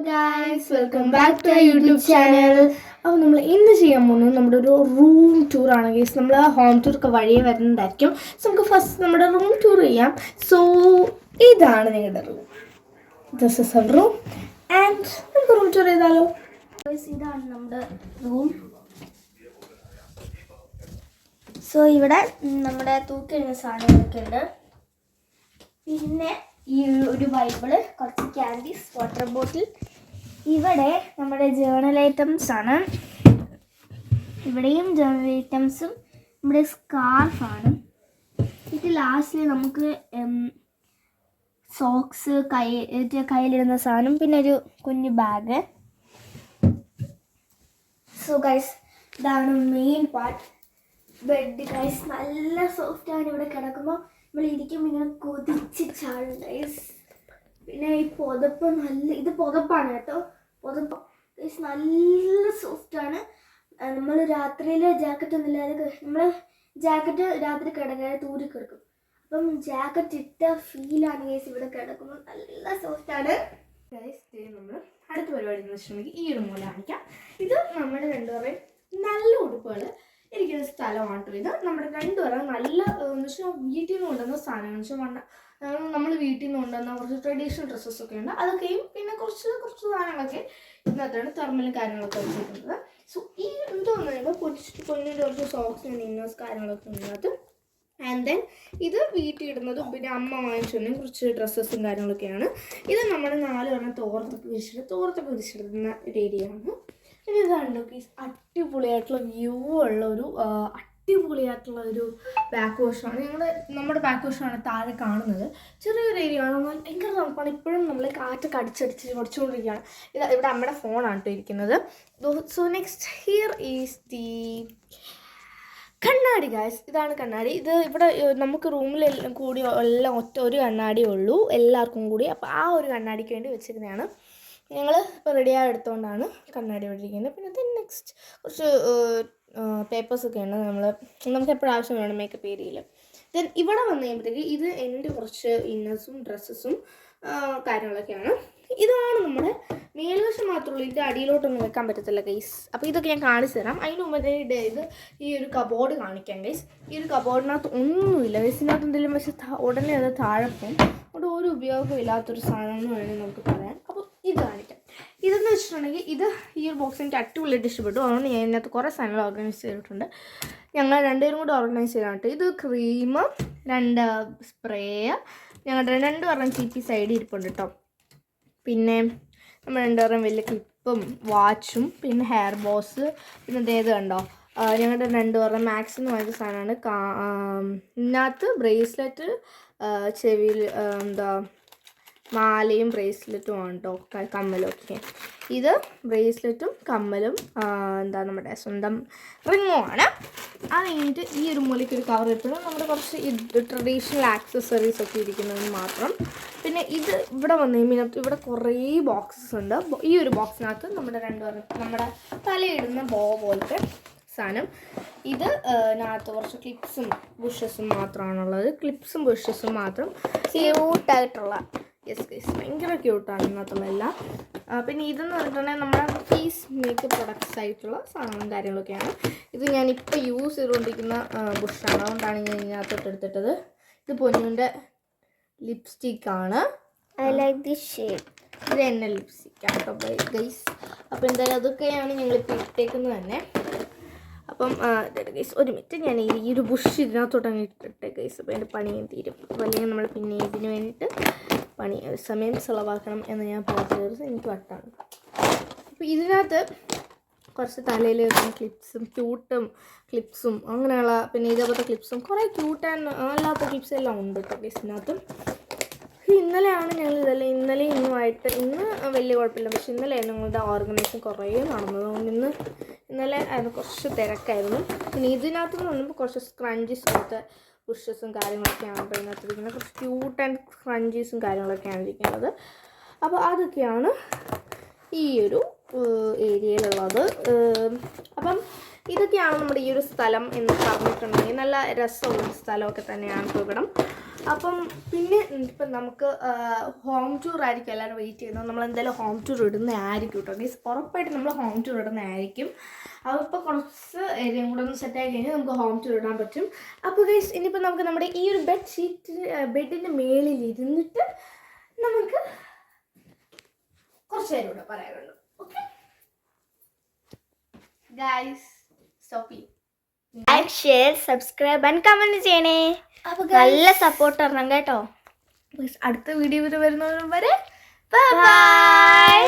guys, welcome back to our YouTube channel. അപ്പോൾ നമ്മൾ ഇന്ന് ചെയ്യാൻ പോകുന്നത് നമ്മുടെ ഒരു റൂം ടൂർ ആണ് ഗൈസ്. നമ്മൾ ഹോം ടൂർ ഒക്കെ വഴിയേ വരുന്നുണ്ടായിരിക്കും. സോ നമുക്ക് ഫസ്റ്റ് നമ്മുടെ റൂം ടൂർ ചെയ്യാം. സോ ഇതാണ് നിങ്ങളുടെ room. This is our room and നമുക്ക് റൂം ടൂർ ചെയ്താലോ. ഇതാണ് നമ്മുടെ റൂം. സോ ഇവിടെ നമ്മുടെ തൂക്കിടുന്ന സാധനങ്ങളൊക്കെ ഉണ്ട്. പിന്നെ ഈ ഒരു ബൈബിള്, കുറച്ച് ക്യാൻഡീസ്, വാട്ടർ ബോട്ടിൽ. ഇവിടെ നമ്മുടെ ജേർണൽ ഐറ്റംസ് ആണ്. ഇവിടെയും ജേർണൽ ഐറ്റംസും ഇവിടെ സ്കാർഫാണ്. ഇത് ലാസ്റ്റിൽ നമുക്ക് സോക്സ്, കയ്യിലിടുന്ന സാധനം, പിന്നെ ഒരു കുഞ്ഞു ബാഗ്. സോ ഗൈസ്, ഇതാണ് മെയിൻ പാർട്ട്. ബെഡ് ഗൈസ് നല്ല സോഫ്റ്റാണ്. ഇവിടെ കിടക്കുമ്പോൾ നമ്മൾ ഇരിക്കുമ്പോൾ ഇങ്ങനെ കൊതിച്ച് ചാടും ഗൈസ്. പിന്നെ ഈ പുതപ്പ് ഇത് പുതപ്പാണ് കേട്ടോ. പുതപ്പ് ഗൈസ് നല്ല സോഫ്റ്റാണ്. നമ്മൾ രാത്രിയിൽ ജാക്കറ്റ് ഒന്നും ഇല്ലാതെ നമ്മൾ ജാക്കറ്റ് രാത്രി കിടക്കാതെ തൂരി കിടക്കും. അപ്പം ജാക്കറ്റ് ഇട്ട ഫീലാണ് ഗൈസ് ഇവിടെ കിടക്കുമ്പോൾ. നല്ല സോഫ്റ്റാണ് ഗൈസ്. നമ്മൾ അടുത്ത പരിപാടി എന്ന് വെച്ചിട്ടുണ്ടെങ്കിൽ ഈ ഒരു മൂല കാണിക്കാം. ഇത് നമ്മുടെ രണ്ടുപേരെയും നല്ല ഉടുപ്പുകൾ ഇരിക്കുന്ന സ്ഥലമാണ് കേട്ടോ. ഇത് നമ്മുടെ രണ്ടുപേരും നല്ല എന്ന് വെച്ചാൽ വീട്ടിൽ നിന്ന് കൊണ്ടുവന്ന സാധനങ്ങൾ വെച്ചാൽ നമ്മൾ വീട്ടിൽ നിന്ന് കൊണ്ടുവന്ന കുറച്ച് ട്രഡീഷണൽ ഡ്രസ്സസൊക്കെ ഉണ്ട്. അതൊക്കെയും പിന്നെ കുറച്ച് സാധനങ്ങളൊക്കെ ഇതിനകത്താണ് തെർമലും കാര്യങ്ങളൊക്കെ വെച്ചിരിക്കുന്നത്. സോ ഈ എന്തോന്ന് പറയുമ്പോൾ പൊന്നിൻ്റെ കുറച്ച് സോക്സ്, ഇന്നേഴ്സ് കാര്യങ്ങളൊക്കെ ഇതിനകത്ത്. ആൻഡ് ദെൻ ഇത് വീട്ടിൽ ഇടുന്നതും പിന്നെ അമ്മ വാങ്ങിച്ചുകൊണ്ടും കുറച്ച് ഡ്രസ്സസും കാര്യങ്ങളൊക്കെയാണ്. ഇത് നമ്മുടെ 4 പേരും തോർത്തൊക്കെ വിരിച്ചിടുന്ന ഒരു ഏരിയയാണ്. പിന്നെ ഇതാണല്ലോ ഗൈസ്, അടിപൊളിയായിട്ടുള്ള വ്യൂ ഉള്ള അടിപൊളിയായിട്ടുള്ള ഒരു ബാക്ക് വാഷാണ്. നമ്മുടെ ബാക്ക് വാഷാണ് താഴെ കാണുന്നത്. ചെറിയൊരു ഏരിയ ആണ്, ഭയങ്കര തണുപ്പാണ്. ഇപ്പോഴും നമ്മൾ കാറ്റൊക്കെ അടിച്ചടിച്ച് കുറച്ചുകൊണ്ടിരിക്കുകയാണ്. ഇവിടെ അമ്മയുടെ ഫോണാണ് കേട്ടോ ഇരിക്കുന്നത്. So next here is the കണ്ണാടി ഗൈസ്. ഇതാണ് കണ്ണാടി. ഇത് ഇവിടെ നമുക്ക് റൂമിൽ കൂടി എല്ലാം ഒരു കണ്ണാടിയേ ഉള്ളൂ എല്ലാവർക്കും കൂടി. അപ്പോൾ ആ ഒരു കണ്ണാടിക്ക് വേണ്ടി വെച്ചിരുന്നതാണ്. ഞങ്ങൾ ഇപ്പോൾ റെഡിയായി എടുത്തുകൊണ്ടാണ് കണ്ണാടി ഇരിക്കുന്നത്. പിന്നെ ദെൻ നെക്സ്റ്റ് കുറച്ച് പേപ്പേഴ്സൊക്കെ ഉണ്ട്. നമുക്ക് എപ്പോഴും ആവശ്യം വേണം മേക്കപ്പ് ഏരിയയിൽ. ദെൻ ഇവിടെ വന്നു കഴിയുമ്പോഴത്തേക്ക് ഇത് എൻ്റെ കുറച്ച് ഇന്നേഴ്സും ഡ്രസ്സസും കാര്യങ്ങളൊക്കെയാണ്. ഇതാണ് നമ്മുടെ മേൽവശം മാത്രമുള്ളൂ. ഇതിൻ്റെ അടിയിലോട്ടൊന്നും വെക്കാൻ പറ്റത്തില്ല ഗൈസ്. അപ്പോൾ ഇതൊക്കെ ഞാൻ കാണിച്ചു തരാം. അതിന് മുമ്പേ ഇത് ഈ ഒരു കബോർഡ് കാണിക്കാം ഗൈസ്. ഈ ഒരു കബോർഡിനകത്ത് ഒന്നുമില്ല ഗൈസ്. ഇതിനകത്ത് എന്തെങ്കിലും പക്ഷേ ഉടനെ അത് താഴെ പോകും. അവിടെ ഒരു ഉപയോഗമില്ലാത്തൊരു സാധനം എന്ന് വേണമെങ്കിൽ നമുക്ക് പറയാം. അപ്പോൾ ഇത് കാണിക്കാം. ഇതെന്ന് വെച്ചിട്ടുണ്ടെങ്കിൽ ഈ ഒരു ബോക്സ് എനിക്ക് അടിപൊളിയായിട്ട് ഇഷ്ടപ്പെട്ടു. അതുകൊണ്ട് ഞാൻ ഇതിനകത്ത് കുറേ സാധനങ്ങൾ ഓർഗനൈസ് ചെയ്തിട്ടുണ്ട്. ഞങ്ങൾ രണ്ടുപേരും കൂടി ഓർഗനൈസ് ചെയ്തിട്ടുണ്ട്. ഇത് ക്രീം, 2 സ്പ്രേ, ഞങ്ങളുടെ 2 പറഞ്ഞ ചീപ്പി സൈഡിൽ ഇരിപ്പുണ്ട് കേട്ടോ. പിന്നെ നമ്മൾ 2 പേരും വലിയ ക്ലിപ്പും വാച്ചും പിന്നെ ഹെയർ ബോസ്, പിന്നെ ഇതേത് കണ്ടോ ഞങ്ങളുടെ 2 പേരും മാക്സിമം വാങ്ങിച്ച സാധനമാണ്. ഇതിനകത്ത് ബ്രേസ്ലെറ്റ്, ചെവിയിൽ മാലയും ബ്രേസ്ലെറ്റും ആണ് കേട്ടോ, കമ്മലും ഒക്കെ. ഇത് ബ്രേസ്ലെറ്റും കമ്മലും നമ്മുടെ സ്വന്തം റിങ്ങും ആണ്. അത് കഴിഞ്ഞിട്ട് ഈ ഒരു മൂലയ്ക്ക് ഒരു കവർ ഇട്ടപ്പോൾ നമ്മുടെ കുറച്ച് ട്രഡീഷണൽ ആക്സസറീസ് ഒക്കെ ഇരിക്കുന്നതിന് മാത്രം. പിന്നെ ഇത് ഇവിടെ വന്നു കഴിയുമ്പോൾ ഇവിടെ കുറേ ബോക്സസ് ഉണ്ട്. ഈ ഒരു ബോക്സിനകത്ത് നമ്മുടെ നമ്മുടെ തലയിടുന്ന ബോ പോലത്തെ സാധനം. ഇത് ഇതിനകത്ത് കുറച്ച് ക്ലിപ്സും ബുഷസും മാത്രമാണുള്ളത്. ക്ലിപ്സും ബുഷസും മാത്രം ക്യൂട്ടായിട്ടുള്ള. യെസ് ഗൈസ്, ഭയങ്കര ക്യൂട്ടാണ് ഇതിനകത്തുള്ള എല്ലാം. പിന്നെ ഇതെന്ന് പറഞ്ഞിട്ടുണ്ടെങ്കിൽ നമ്മുടെ ഫേസ് മേക്കപ്പ് പ്രൊഡക്ട്സ് ആയിട്ടുള്ള സാധനങ്ങളും കാര്യങ്ങളൊക്കെയാണ്. ഇത് ഞാനിപ്പോൾ യൂസ് ചെയ്തുകൊണ്ടിരിക്കുന്ന ബുഷാണ്, അതുകൊണ്ടാണ് ഞാൻ ഇതിനകത്തോട്ട് എടുത്തിട്ടത്. ഇത് പൊന്നുവിൻ്റെ ലിപ്സ്റ്റിക്കാണ്. I like this shade. ഇത് എന്നെ ലിപ്സ്റ്റിക്കാണ് കേട്ടോ ഗൈസ്. അപ്പോൾ എന്തായാലും അതൊക്കെയാണ് ഞങ്ങളിപ്പോൾ ഇട്ടേക്കുന്നത് തന്നെ. അപ്പം ഗൈസ് ഒരു മിനിറ്റ്, ഞാൻ ഈ ഒരു ബുഷ് ഇതിനകത്തോട്ട് അങ്ങ് ഇട്ടിട്ടെ ഗൈസ്. അപ്പോൾ എൻ്റെ പണിയും തീരും. അപ്പോൾ അല്ലെങ്കിൽ നമ്മൾ പിന്നെ ഇതിന് വേണ്ടിയിട്ട് സമയം ചിലവാക്കണം എന്ന് ഞാൻ പറഞ്ഞു. എനിക്ക് വട്ടാണ്. അപ്പോൾ ഇതിനകത്ത് കുറച്ച് തലയിൽ ക്ലിപ്സും ക്ലിപ്സും അങ്ങനെയുള്ള പിന്നെ ഇതേപോലത്തെ ക്ലിപ്സും കുറേ ക്യൂട്ട് ആൻഡ് അല്ലാത്ത ക്ലിപ്സ് എല്ലാം ഉണ്ട് കേട്ടോ ഗൈസ് ഇതിനകത്ത്. ഇന്നലെയാണ് ഞങ്ങൾ ഇതെല്ലാം ഇന്നുമായിട്ട് ഇന്ന് വലിയ കുഴപ്പമില്ല. പക്ഷെ ഇന്നലെയാണ് ഞങ്ങളുടെ ഓർഗനൈസിങ് കുറേ നടന്നത്. അതുകൊണ്ട് ഇന്നലെ അത് കുറച്ച് തിരക്കായിരുന്നു. പിന്നെ ഇതിനകത്ത് നിന്ന് പറയുമ്പോൾ കുറച്ച് സ്ക്രഞ്ചീസ് പോലത്തെ ബുഷസും കാര്യങ്ങളൊക്കെയാണ് ഇപ്പോൾ ഇതിനകത്തിരിക്കുന്നത്. കുറച്ച് ക്യൂട്ട് ആൻഡ് സ്ക്രഞ്ചീസും കാര്യങ്ങളൊക്കെയാണ് ഇരിക്കുന്നത്. അപ്പോൾ അതൊക്കെയാണ് ഈ ഒരു ഏരിയയിലുള്ളത്. അപ്പം ഇതൊക്കെയാണ് നമ്മുടെ ഈ ഒരു സ്ഥലം എന്ന് പറഞ്ഞിട്ടുണ്ടെങ്കിൽ നല്ല രസമുള്ള സ്ഥലമൊക്കെ തന്നെയാണ് ഇവിടം. അപ്പം പിന്നെ ഇപ്പം നമുക്ക് ഹോം ടൂർ ആയിരിക്കും എല്ലാവരും വെയിറ്റ് ചെയ്യുന്നത്. നമ്മൾ എന്തായാലും ഹോം ടൂർ ഇടുന്നതായിരിക്കും കേട്ടോ ഗൈസ്. ഉറപ്പായിട്ട് നമ്മൾ ഹോം ടൂർ ഇടുന്നതായിരിക്കും. അതിപ്പോൾ കുറച്ച് ഏരിയയും കൂടെ ഒന്ന് സെറ്റായി കഴിഞ്ഞാൽ നമുക്ക് ഹോം ടൂർ ഇടാൻ പറ്റും. അപ്പോൾ ഗൈസ് ഇനിയിപ്പോൾ നമുക്ക് നമ്മുടെ ഈ ഒരു ബെഡിൻ്റെ മേളിൽ ഇരുന്നിട്ട് നമുക്ക് കുറച്ച് നേരം കൂടെ പറയാനുള്ളൂ. ഓക്കെ ഗൈസ്, സ്റ്റോപ്പ് ചെയ്യും. Like, share, subscribe and comment ചെയ്യണേ. നല്ല സപ്പോർട്ട് തരണം കേട്ടോ. അടുത്ത വീഡിയോ വരുന്നവരെ ബൈ.